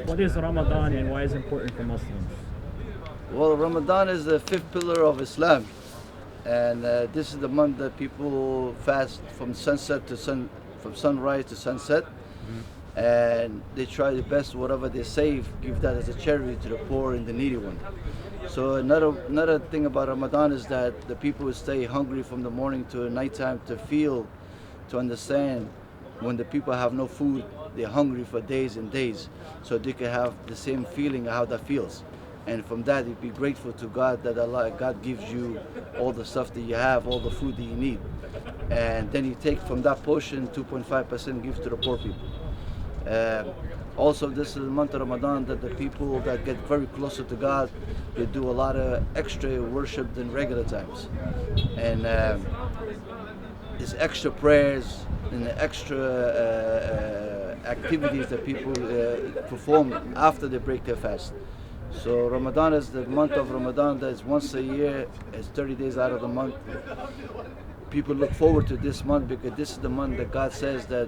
What is Ramadan and why is it important for Muslims? Well, Ramadan is the fifth pillar of Islam, and this is the month that people fast from from sunrise to sunset, and they try their best, whatever they save, give that as a charity to the poor and the needy one. So another thing about Ramadan is that the people will stay hungry from the morning to nighttime to understand when the people have no food, they're hungry for days and days, so they can have the same feeling of how that feels. And from that, you'd be grateful to God that God gives you all the stuff that you have, all the food that you need. And then you take from that portion, 2.5% give to the poor people. Also, this is the month of Ramadan that the people that get very closer to God, they do a lot of extra worship than regular times. And there's extra prayers and extra activities that people perform after they break their fast. So Ramadan is the month of Ramadan that is once a year, it's 30 days out of the month. People look forward to this month because this is the month that God says that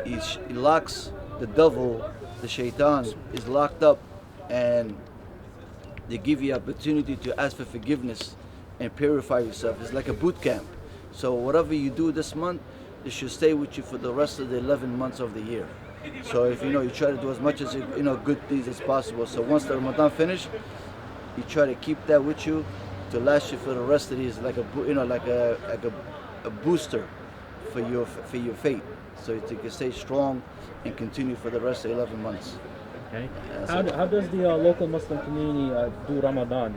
He locks the devil, the shaitan, is locked up, and they give you opportunity to ask for forgiveness and purify yourself. It's like a boot camp. So whatever you do this month, it should stay with you for the rest of the 11 months of the year. So if you try to do as much as good things as possible. So once the Ramadan finish, you try to keep that with you to last you for the rest of these, like a booster for your faith, so you can stay strong and continue for the rest of 11 months. Okay. How does the local Muslim community do Ramadan?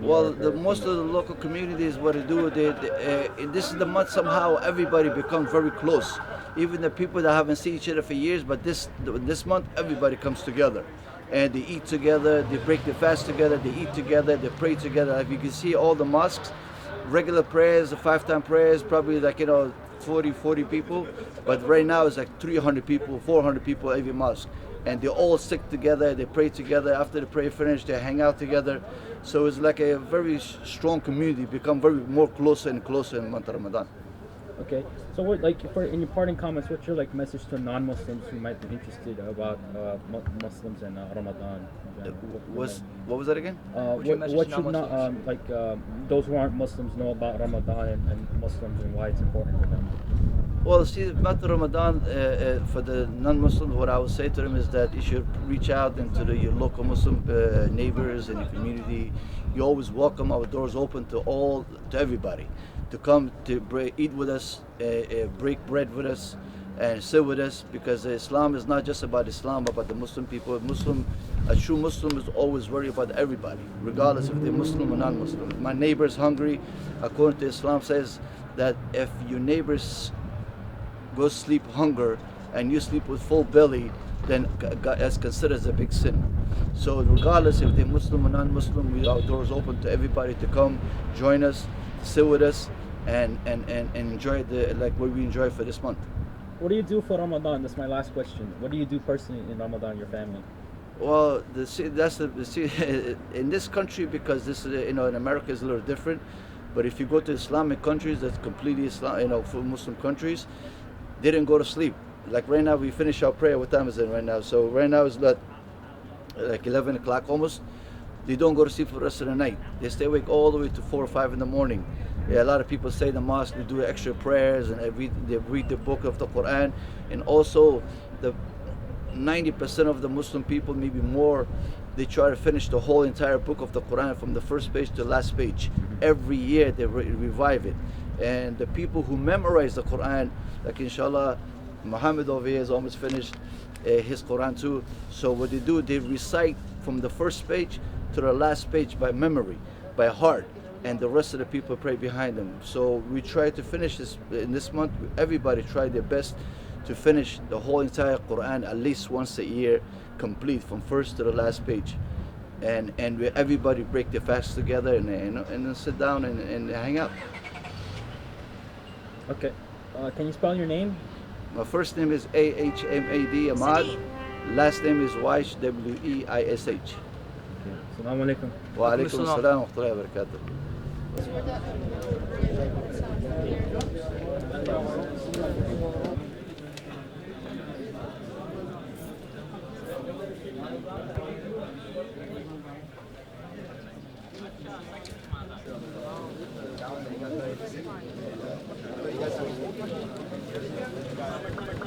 Well, most of the local communities, what they do, this is the month somehow everybody becomes very close. Even the people that haven't seen each other for years, but this month everybody comes together. And they eat together, they break their fast together, they eat together, they pray together. Like you can see all the mosques, regular prayers, the 5-time prayers, probably 40 people. But right now it's like 300 people, 400 people every mosque. And they all stick together, they pray together. After the prayer finished, they hang out together. So it's like a very strong community, become very more closer and closer in the month of Ramadan. Okay, so what, in your parting comments, what's your message to non-Muslims who might be interested about Muslims and Ramadan? What was that again? What should those who aren't Muslims know about Ramadan and Muslims and why it's important for them? Well, see, month of Ramadan, for the non-Muslims, what I would say to them is that you should reach out into your local Muslim neighbors and your community. You always welcome, our doors open to everybody, to come to eat with us, break bread with us, and sit with us, because Islam is not just about Islam, but about the Muslim people. A true Muslim is always worried about everybody, regardless if they're Muslim or non-Muslim. My neighbor is hungry. According to Islam, says that if your neighbors go sleep hunger and you sleep with full belly, then that's considered as a big sin. So regardless if they're Muslim or non-Muslim, our doors open to everybody to come join us, sit with us, and enjoy what we enjoy for this month. What do you do for Ramadan? That's my last question. What do you do personally in Ramadan, your family? Well, in this country, because this is in America is a little different, but if you go to Islamic countries, that's completely Islam. For Muslim countries, they didn't go to sleep. Like right now, we finish our prayer. What time is it right now? So right now it's like 11 o'clock almost. They don't go to sleep for the rest of the night. They stay awake all the way to 4 or 5 in the morning. Yeah, a lot of people stay in the mosque, they do extra prayers, and they read the book of the Quran. And also, the 90% of the Muslim people, maybe more, they try to finish the whole entire book of the Quran from the first page to the last page. Every year they revive it. And the people who memorize the Quran, like inshallah, Muhammad over here has almost finished his Quran too. So what they do, they recite from the first page to the last page by memory, by heart, and the rest of the people pray behind them. So we try to finish this in this month. Everybody try their best to finish the whole entire Quran at least once a year, complete from first to the last page. And everybody break their fast together and then sit down and hang out. Okay. Can you spell your name? My first name is Ahmad, Ahmad. Last name is Weish, Weish. Assalamu alaikum. Wa alaikum assalam wa rahmatullahi wa barakatuh.